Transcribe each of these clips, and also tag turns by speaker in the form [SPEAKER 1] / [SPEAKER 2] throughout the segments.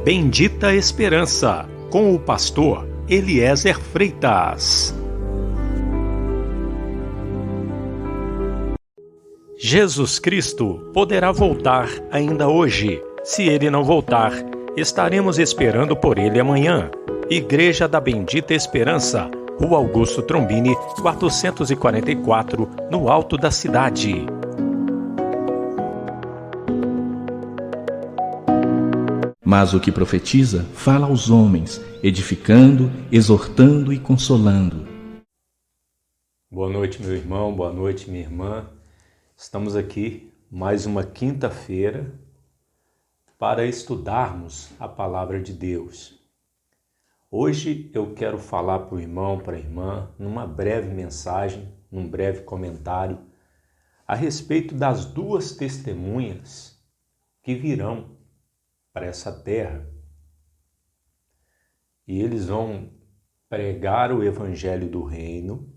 [SPEAKER 1] Bendita Esperança, com o pastor Eliezer Freitas. Jesus Cristo poderá voltar ainda hoje. Se ele não voltar, estaremos esperando por ele amanhã. Igreja da Bendita Esperança, Rua Augusto Trombini, 444, no alto da cidade.
[SPEAKER 2] Mas o que profetiza, fala aos homens, edificando, exortando e consolando.
[SPEAKER 3] Boa noite, meu irmão, boa noite, minha irmã. Estamos aqui mais uma quinta-feira para estudarmos a Palavra de Deus. Hoje eu quero falar para o irmão, para a irmã, numa breve mensagem, num breve comentário, a respeito das duas testemunhas que virão para essa terra. E eles vão pregar o Evangelho do Reino,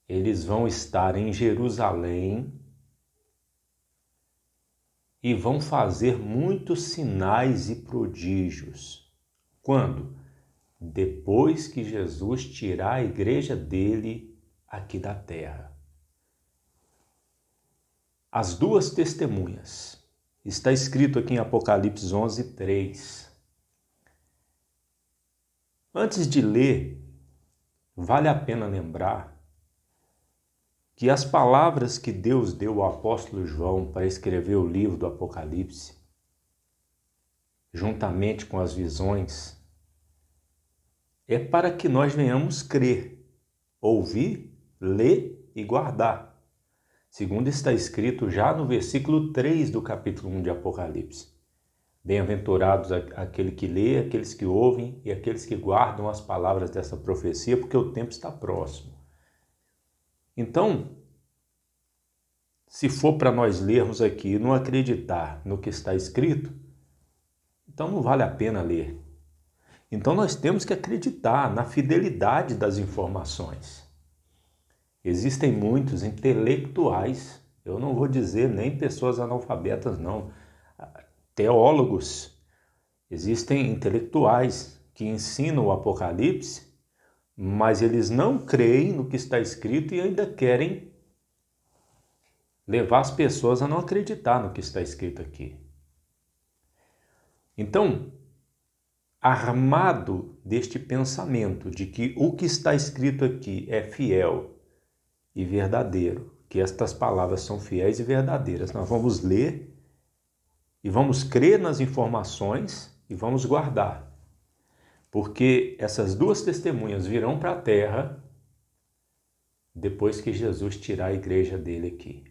[SPEAKER 3] eles vão estar em Jerusalém e vão fazer muitos sinais e prodígios. Quando? Depois que Jesus tirar a igreja dele aqui da terra. As duas testemunhas. Está escrito aqui em Apocalipse 11, 3. Antes de ler, vale a pena lembrar que as palavras que Deus deu ao apóstolo João para escrever o livro do Apocalipse, juntamente com as visões, é para que nós venhamos crer, ouvir, ler e guardar. Segundo está escrito já no versículo 3 do capítulo 1 de Apocalipse. Bem-aventurados aquele que lê, aqueles que ouvem e aqueles que guardam as palavras dessa profecia, porque o tempo está próximo. Então, se for para nós lermos aqui e não acreditar no que está escrito, então não vale a pena ler. Então nós temos que acreditar na fidelidade das informações. Existem muitos intelectuais, eu não vou dizer nem pessoas analfabetas não, teólogos, existem intelectuais que ensinam o Apocalipse, mas eles não creem no que está escrito e ainda querem levar as pessoas a não acreditar no que está escrito aqui. Então, armado deste pensamento de que o que está escrito aqui é fiel e verdadeiro, que estas palavras são fiéis e verdadeiras, nós vamos ler e vamos crer nas informações e vamos guardar. Porque essas duas testemunhas virão para a terra depois que Jesus tirar a igreja dele aqui.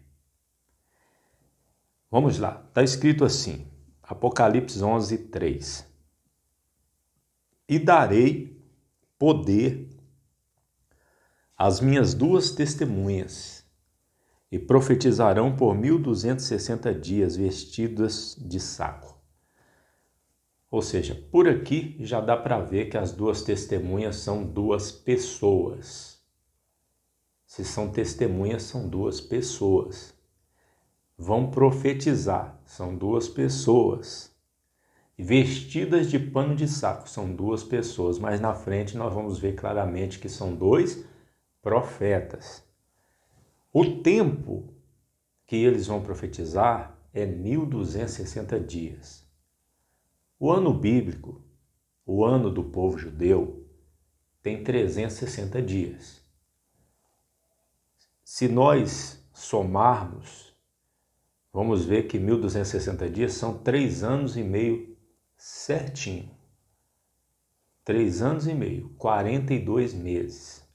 [SPEAKER 3] Vamos lá, está escrito assim, Apocalipse 11, 3. E darei poder às minhas duas testemunhas, e profetizarão por 1260 dias vestidas de saco. Ou seja, por aqui já dá para ver que as duas testemunhas são duas pessoas. Se são testemunhas, são duas pessoas. Vão profetizar, são duas pessoas. Vestidas de pano de saco, são duas pessoas. Mas na frente nós vamos ver claramente que são dois profetas. O tempo que eles vão profetizar é 1260 dias. O ano bíblico, o ano do povo judeu, tem 360 dias. Se nós somarmos, vamos ver que 1260 dias são 3 anos e meio certinho. 3 anos e meio, 42 meses.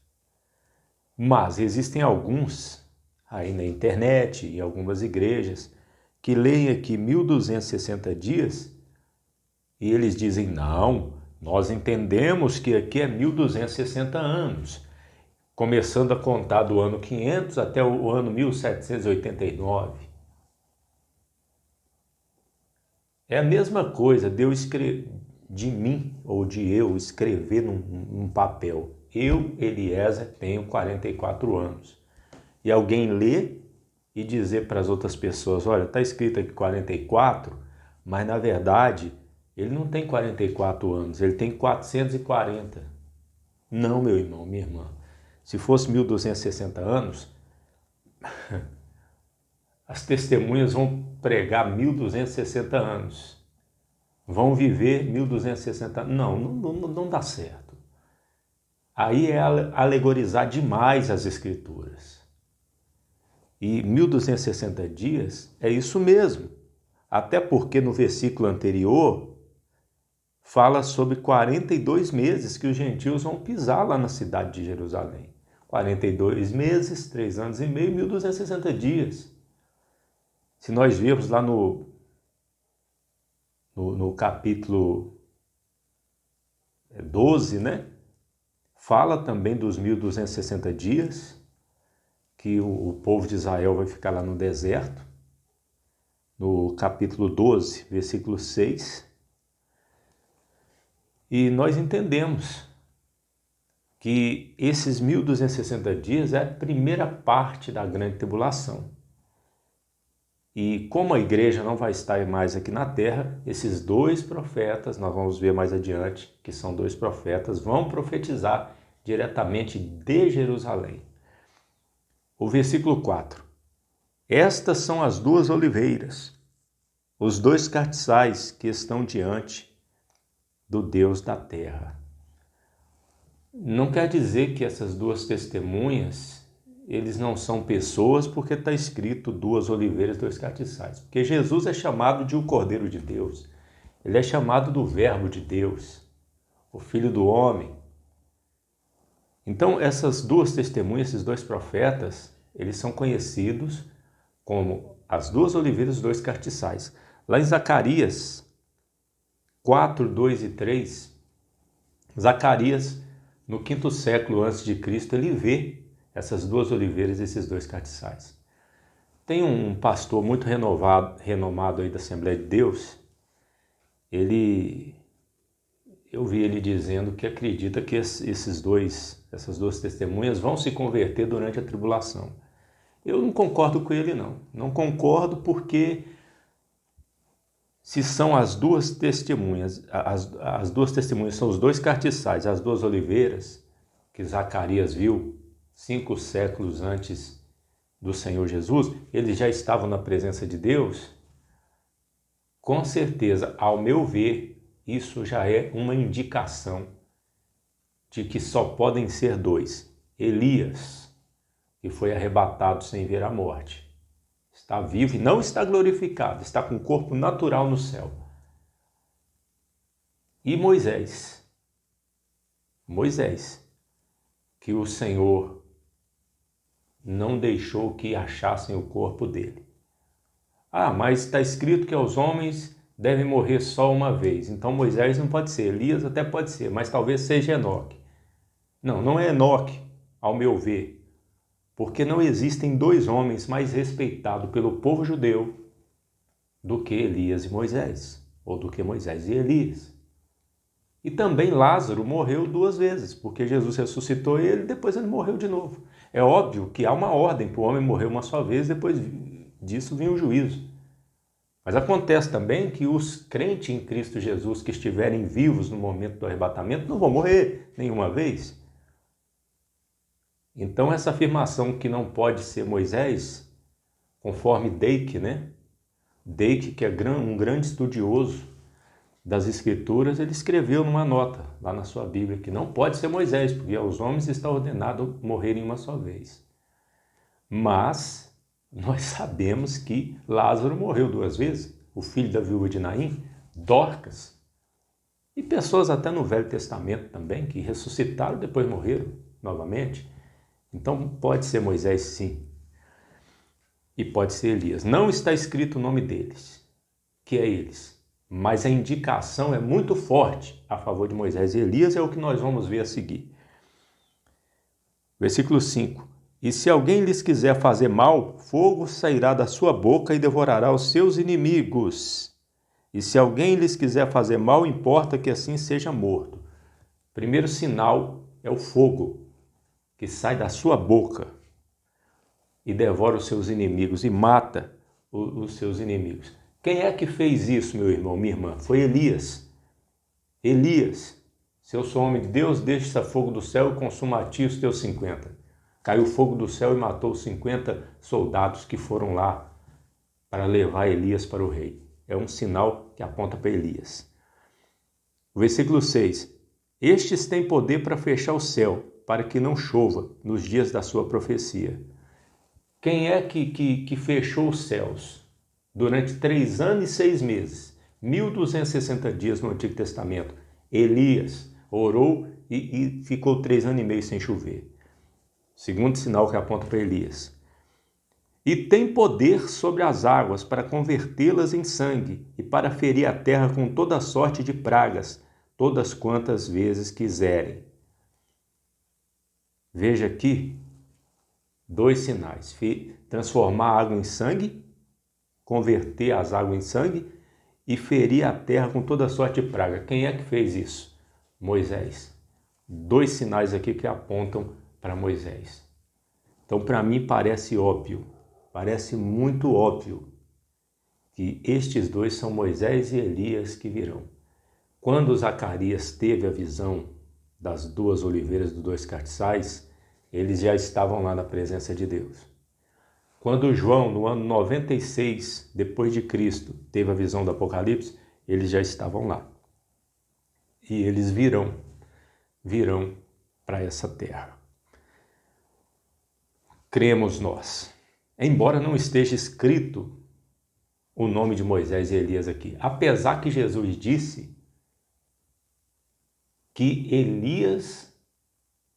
[SPEAKER 3] Mas existem alguns aí na internet e algumas igrejas que leem aqui 1260 dias e eles dizem, não, nós entendemos que aqui é 1260 anos, começando a contar do ano 500 até o ano 1789. É a mesma coisa de eu escrever, de mim ou de eu escrever num papel. Eu, Eliezer, tenho 44 anos. E alguém lê e dizer para as outras pessoas, olha, está escrito aqui 44, Mas, na verdade, ele não tem 44 anos, ele tem 440. Não, meu irmão, minha irmã. Se fosse 1260 anos, as testemunhas vão pregar 1260 anos. Vão viver 1260 anos. Não dá certo. Aí é alegorizar demais as Escrituras. E 1260 dias é isso mesmo. Até porque no versículo anterior fala sobre 42 meses que os gentios vão pisar lá na cidade de Jerusalém. 42 meses, 3 anos e meio, 1260 dias. Se nós virmos lá no capítulo 12, né? Fala também dos 1260 dias, que o povo de Israel vai ficar lá no deserto. No capítulo 12, versículo 6. E nós entendemos que esses 1260 dias é a primeira parte da grande tribulação. E como a igreja não vai estar mais aqui na terra, esses dois profetas, nós vamos ver mais adiante, que são dois profetas, vão profetizar diretamente de Jerusalém. O versículo 4. Estas são as duas oliveiras, os dois cartiçais que estão diante do Deus da terra. Não quer dizer que essas duas testemunhas, eles não são pessoas, porque está escrito duas oliveiras, dois cartiçais. Porque Jesus é chamado de o Cordeiro de Deus. Ele é chamado do Verbo de Deus, o Filho do Homem. Então, essas duas testemunhas, esses dois profetas, eles são conhecidos como as duas oliveiras e os dois cartiçais. Lá em Zacarias 4, 2 e 3, Zacarias, no 5º século antes de Cristo, ele vê essas duas oliveiras e esses dois cartiçais. Tem um pastor muito renomado aí da Assembleia de Deus, eu vi ele dizendo que acredita que essas duas testemunhas vão se converter durante a tribulação. Eu não concordo com ele, não. Não concordo porque se são as duas testemunhas, as duas testemunhas são os dois cartiçais, as duas oliveiras, que Zacarias viu 5 séculos antes do Senhor Jesus, eles já estavam na presença de Deus. Com certeza, ao meu ver, isso já é uma indicação de que só podem ser dois. Elias, que foi arrebatado sem ver a morte, está vivo e não está glorificado, está com o corpo natural no céu. E Moisés, que o Senhor não deixou que achassem o corpo dele. Mas está escrito que os homens devem morrer só uma vez. Então Moisés não pode ser, Elias até pode ser, mas talvez seja Enoque. Não é Enoque, ao meu ver, porque não existem dois homens mais respeitados pelo povo judeu do que Elias e Moisés, ou do que Moisés e Elias. E também Lázaro morreu 2 vezes, porque Jesus ressuscitou ele e depois ele morreu de novo. É óbvio que há uma ordem para o homem morrer uma só vez, depois disso vem o juízo. Mas acontece também que os crentes em Cristo Jesus que estiverem vivos no momento do arrebatamento não vão morrer nenhuma vez. Então essa afirmação que não pode ser Moisés, conforme Dake, né? Dake, que é um grande estudioso das Escrituras, ele escreveu numa nota lá na sua Bíblia que não pode ser Moisés, porque aos homens está ordenado morrerem uma só vez. Mas nós sabemos que Lázaro morreu 2 vezes, o filho da viúva de Naim, Dorcas, e pessoas até no Velho Testamento também, que ressuscitaram e depois morreram novamente. Então pode ser Moisés, sim, e pode ser Elias. Não está escrito o nome deles, que é eles, mas a indicação é muito forte a favor de Moisés e Elias, é o que nós vamos ver a seguir. Versículo 5. E se alguém lhes quiser fazer mal, fogo sairá da sua boca e devorará os seus inimigos. E se alguém lhes quiser fazer mal, importa que assim seja morto. Primeiro sinal é o fogo que sai da sua boca e devora os seus inimigos e mata os seus inimigos. Quem é que fez isso, meu irmão, minha irmã? Foi Elias. Elias, se eu sou homem de Deus, deixa fogo do céu e consuma a ti os teus 50. Caiu fogo do céu e matou os 50 soldados que foram lá para levar Elias para o rei. É um sinal que aponta para Elias. O versículo 6. Estes têm poder para fechar o céu, para que não chova nos dias da sua profecia. Quem é que fechou os céus durante 3 anos e 6 meses? 1260 dias no Antigo Testamento. Elias orou e ficou 3 anos e meio sem chover. Segundo sinal que aponta para Elias. E tem poder sobre as águas para convertê-las em sangue e para ferir a terra com toda sorte de pragas, todas quantas vezes quiserem. Veja aqui 2 sinais. Transformar a água em sangue, converter as águas em sangue e ferir a terra com toda sorte de praga. Quem é que fez isso? Moisés. 2 sinais aqui que apontam para Moisés. Então, para mim, parece óbvio, parece muito óbvio que estes 2 são Moisés e Elias que virão. Quando Zacarias teve a visão das 2 oliveiras dos 2 castiçais, eles já estavam lá na presença de Deus. Quando João, no ano 96 depois de Cristo, teve a visão do Apocalipse, eles já estavam lá. E eles virão para essa terra. Cremos nós. Embora não esteja escrito o nome de Moisés e Elias aqui, apesar que Jesus disse que Elias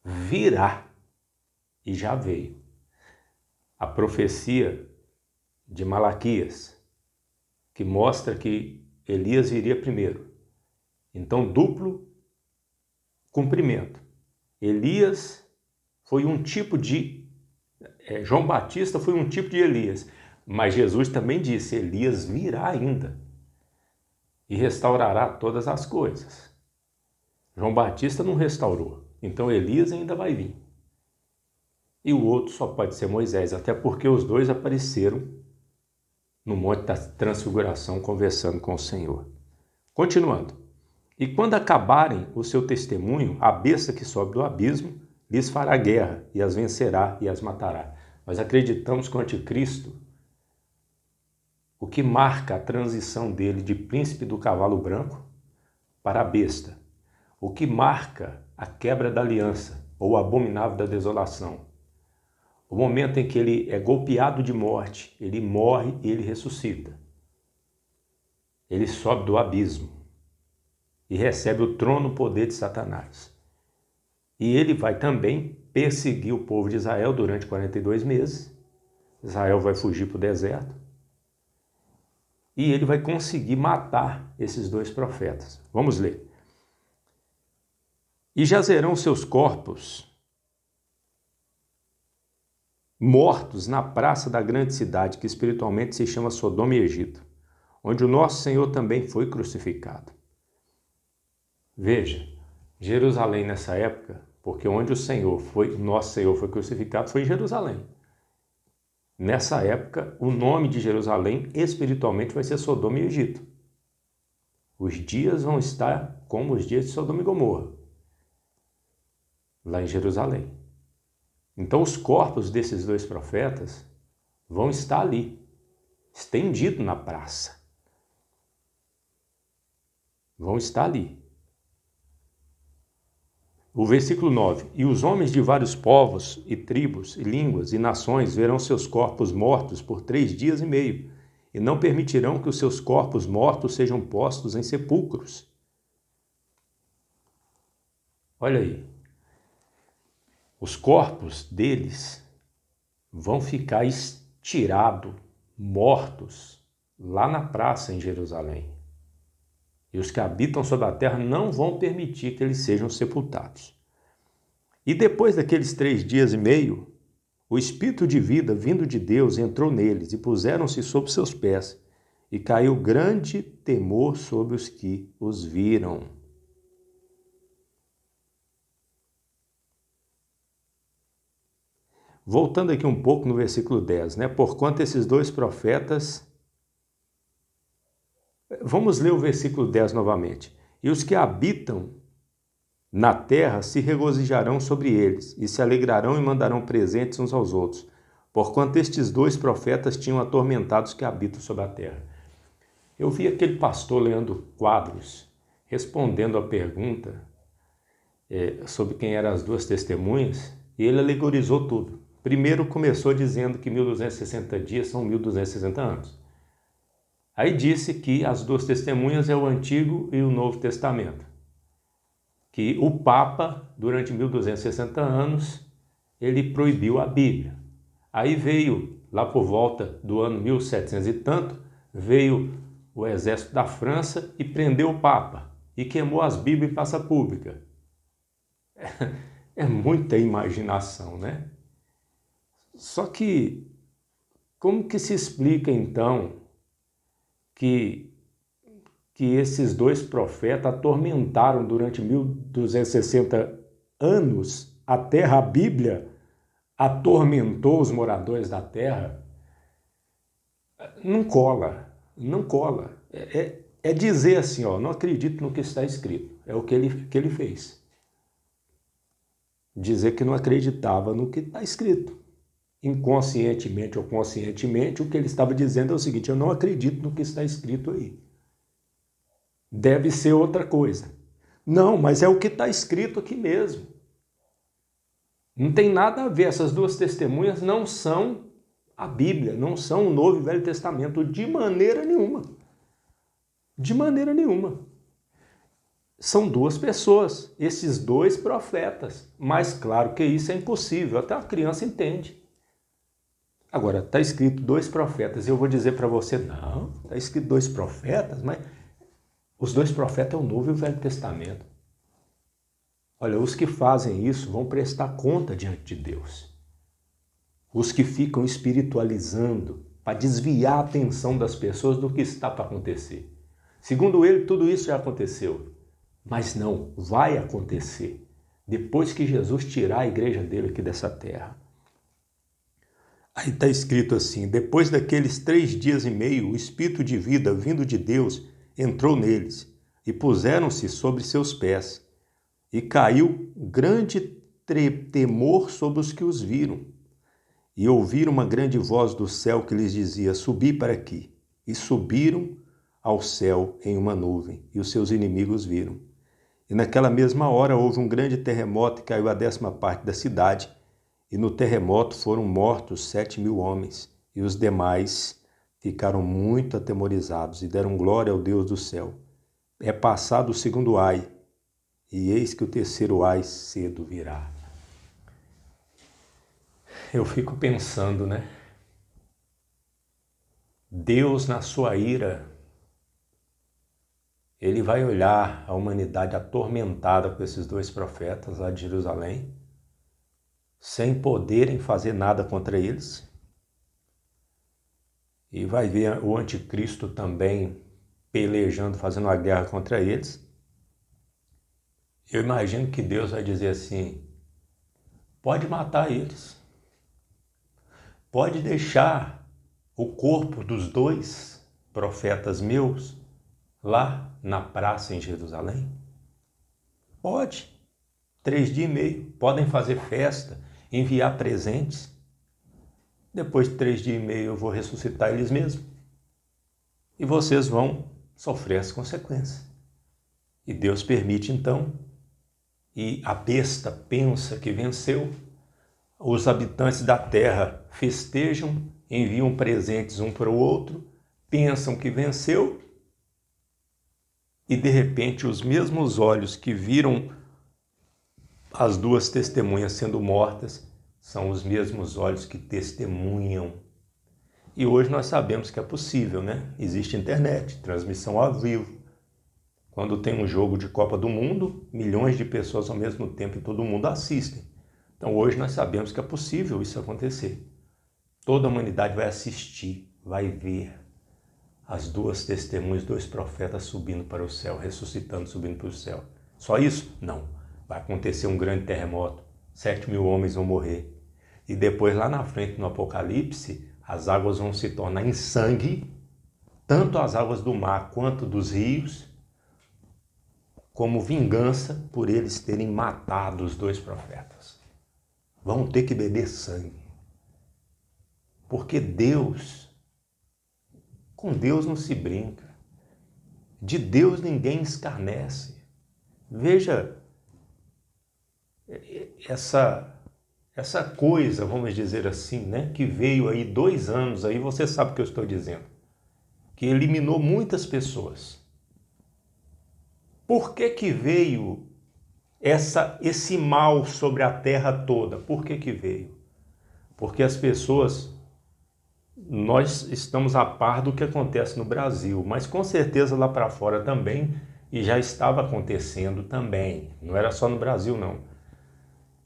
[SPEAKER 3] virá e já veio. A profecia de Malaquias, que mostra que Elias viria primeiro. Então, duplo cumprimento. Elias foi um tipo de... João Batista foi um tipo de Elias, mas Jesus também disse, Elias virá ainda e restaurará todas as coisas. João Batista não restaurou, então Elias ainda vai vir. E o outro só pode ser Moisés, até porque os 2 apareceram no Monte da Transfiguração conversando com o Senhor. Continuando. E quando acabarem o seu testemunho, a besta que sobe do abismo lhes fará guerra e as vencerá e as matará. Nós acreditamos que o anticristo, o que marca a transição dele de príncipe do cavalo branco para a besta, o que marca a quebra da aliança ou o abominável da desolação, o momento em que ele é golpeado de morte, ele morre e ele ressuscita. Ele sobe do abismo e recebe o trono poder de Satanás. E ele vai também perseguir o povo de Israel durante 42 meses. Israel vai fugir para o deserto. E ele vai conseguir matar esses 2 profetas. Vamos ler. E jazerão seus corpos mortos na praça da grande cidade, que espiritualmente se chama Sodoma e Egito, onde o nosso Senhor também foi crucificado. Veja, Jerusalém nessa época, porque onde o nosso Senhor foi crucificado foi em Jerusalém. Nessa época, o nome de Jerusalém espiritualmente vai ser Sodoma e Egito. Os dias vão estar como os dias de Sodoma e Gomorra, lá em Jerusalém. Então os corpos desses 2 profetas vão estar ali, estendidos na praça. Vão estar ali. O versículo 9. E os homens de vários povos e tribos e línguas e nações verão seus corpos mortos por 3 dias e meio, e não permitirão que os seus corpos mortos sejam postos em sepulcros. Olha aí. Os corpos deles vão ficar estirados, mortos, lá na praça em Jerusalém. E os que habitam sobre a terra não vão permitir que eles sejam sepultados. E depois daqueles 3 dias e meio, o Espírito de vida vindo de Deus entrou neles e puseram-se sob seus pés, e caiu grande temor sobre os que os viram. Voltando aqui um pouco no versículo 10, né? Porquanto esses 2 profetas Vamos ler o versículo 10 novamente. E os que habitam na terra se regozijarão sobre eles, e se alegrarão e mandarão presentes uns aos outros, porquanto estes dois profetas tinham atormentado os que habitam sobre a terra. Eu vi aquele pastor Leandro Quadros respondendo a pergunta sobre quem eram as duas testemunhas, e ele alegorizou tudo. Primeiro começou dizendo que 1260 dias são 1260 anos. Aí disse que as duas testemunhas é o Antigo e o Novo Testamento. Que o Papa, durante 1260 anos, ele proibiu a Bíblia. Aí veio, lá por volta do ano 1700 e tanto, veio o exército da França e prendeu o Papa e queimou as Bíblias em praça pública. É muita imaginação, né? Só que, como que se explica então que esses dois profetas atormentaram durante 1260 anos a terra? A Bíblia atormentou os moradores da terra? Não cola, não cola. É dizer assim, ó, não acredito no que está escrito. É o que ele fez. Dizer que não acreditava no que está escrito. Inconscientemente ou conscientemente, o que ele estava dizendo é o seguinte: eu não acredito no que está escrito aí. Deve ser outra coisa. Não, mas é o que está escrito aqui mesmo. Não tem nada a ver. Essas duas testemunhas não são a Bíblia, não são o Novo e Velho Testamento, de maneira nenhuma. De maneira nenhuma. São duas pessoas, esses dois profetas. Mas claro que isso é impossível, até a criança entende. Agora, está escrito dois profetas, e eu vou dizer para você, não, está escrito dois profetas, mas os dois profetas é o Novo e o Velho Testamento. Olha, os que fazem isso vão prestar conta diante de Deus. Os que ficam espiritualizando para desviar a atenção das pessoas do que está para acontecer. Segundo ele, tudo isso já aconteceu. Mas não, vai acontecer depois que Jesus tirar a igreja dele aqui dessa terra. Aí está escrito assim: depois daqueles 3 dias e meio, o Espírito de vida vindo de Deus entrou neles, e puseram-se sobre seus pés, e caiu grande temor sobre os que os viram. E ouviram uma grande voz do céu que lhes dizia: subi para aqui. E subiram ao céu em uma nuvem, e os seus inimigos viram. E naquela mesma hora houve um grande terremoto e caiu a 10ª parte da cidade, e no terremoto foram mortos 7.000 homens, e os demais ficaram muito atemorizados e deram glória ao Deus do céu. É passado o segundo ai, e eis que o terceiro ai cedo virá. Eu fico pensando, né? Deus, na sua ira, ele vai olhar a humanidade atormentada com esses dois profetas lá de Jerusalém, sem poderem fazer nada contra eles. E vai ver o anticristo também pelejando, fazendo uma guerra contra eles. Eu imagino que Deus vai dizer assim: pode matar eles. Pode deixar o corpo dos dois profetas meus lá na praça em Jerusalém? Pode. 3 dias e meio. Podem fazer festa, enviar presentes. Depois de 3 dias e meio eu vou ressuscitar eles mesmos. E vocês vão sofrer as consequências. E Deus permite então. E a besta pensa que venceu. Os habitantes da terra festejam, enviam presentes um para o outro, pensam que venceu. E de repente os mesmos olhos que viram as duas testemunhas sendo mortas são os mesmos olhos que testemunham. E hoje nós sabemos que é possível, né? Existe internet, transmissão ao vivo. Quando tem um jogo de Copa do Mundo, milhões de pessoas ao mesmo tempo e todo mundo assistem. Então hoje nós sabemos que é possível isso acontecer. Toda a humanidade vai assistir, vai ver as duas testemunhas, 2 profetas subindo para o céu, ressuscitando, subindo para o céu. Só isso? Não. Vai acontecer um grande terremoto, 7.000 homens vão morrer. E depois lá na frente, no Apocalipse, as águas vão se tornar em sangue tanto as águas do mar quanto dos rios, como vingança por eles terem matado os 2 profetas. Vão ter que beber sangue. Porque com Deus não se brinca. De Deus ninguém escarnece. Veja essa coisa, vamos dizer assim, né, que veio aí 2 anos, aí você sabe o que eu estou dizendo, que eliminou muitas pessoas. Por que veio esse mal sobre a terra toda? Por que veio? Porque as pessoas, nós estamos a par do que acontece no Brasil, mas com certeza lá para fora também, e já estava acontecendo também, não era só no Brasil não.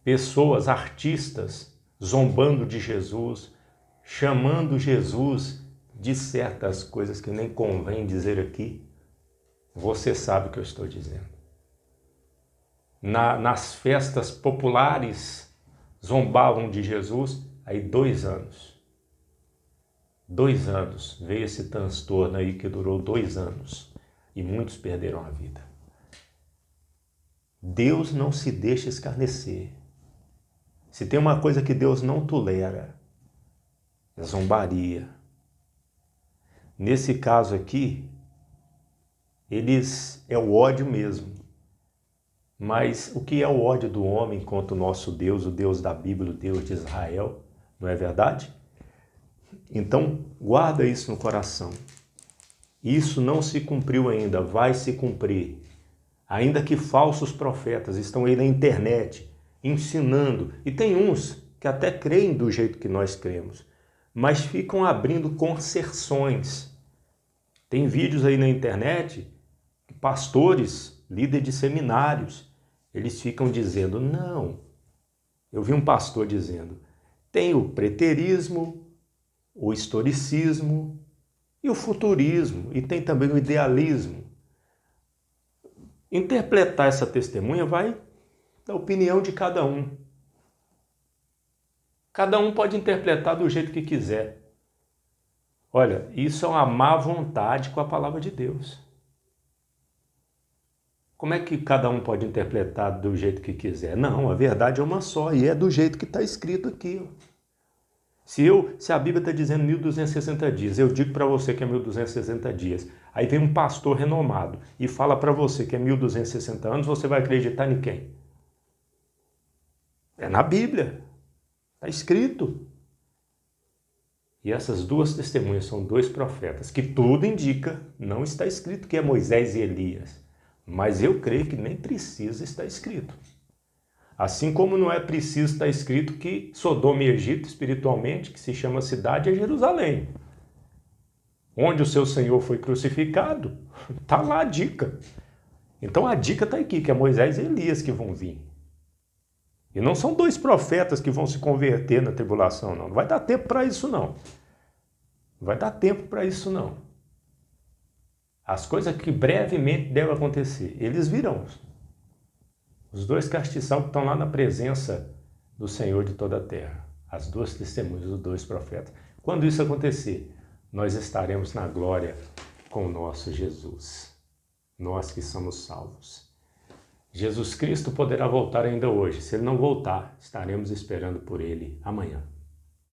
[SPEAKER 3] Pessoas, artistas, zombando de Jesus, chamando Jesus de certas coisas que nem convém dizer aqui. Você sabe o que eu estou dizendo. Nas festas populares, zombavam de Jesus, aí 2 anos. 2 anos, veio esse transtorno aí que durou 2 anos e muitos perderam a vida. Deus não se deixa escarnecer. Se tem uma coisa que Deus não tolera, é zombaria. Nesse caso aqui, é o ódio mesmo. Mas o que é o ódio do homem contra o nosso Deus, o Deus da Bíblia, o Deus de Israel, não é verdade? Então, guarda isso no coração. Isso não se cumpriu ainda, vai se cumprir. Ainda que falsos profetas estão aí na internet ensinando, e tem uns que até creem do jeito que nós cremos, mas ficam abrindo concessões. Tem vídeos aí na internet que pastores, líderes de seminários, eles ficam dizendo, não. Eu vi um pastor dizendo, tem o preterismo, o historicismo e o futurismo, e tem também o idealismo. Interpretar essa testemunha vai da opinião de cada um. Cada um pode interpretar do jeito que quiser. Olha, isso é uma má vontade com a palavra de Deus. Como é que cada um pode interpretar do jeito que quiser? Não, a verdade é uma só e é do jeito que está escrito aqui. Se a Bíblia está dizendo 1260 dias, eu digo para você que é 1260 dias, aí vem um pastor renomado e fala para você que é 1260 anos, você vai acreditar em quem? É na Bíblia, está escrito. E essas 2 testemunhas são 2 profetas, que tudo indica, não está escrito que é Moisés e Elias, mas eu creio que nem precisa estar escrito. Assim como não é preciso estar escrito que Sodoma e Egito, espiritualmente, que se chama cidade, é Jerusalém. Onde o seu Senhor foi crucificado, está lá a dica. Então a dica está aqui, que é Moisés e Elias que vão vir. E não são 2 profetas que vão se converter na tribulação, não. Não vai dar tempo para isso, não. Não vai dar tempo para isso, não. As coisas que brevemente devem acontecer, eles virão. Os 2 castiçal que estão lá na presença do Senhor de toda a terra. As 2 testemunhas dos 2 profetas. Quando isso acontecer, nós estaremos na glória com o nosso Jesus. Nós que somos salvos. Jesus Cristo poderá voltar ainda hoje. Se Ele não voltar, estaremos esperando por Ele amanhã.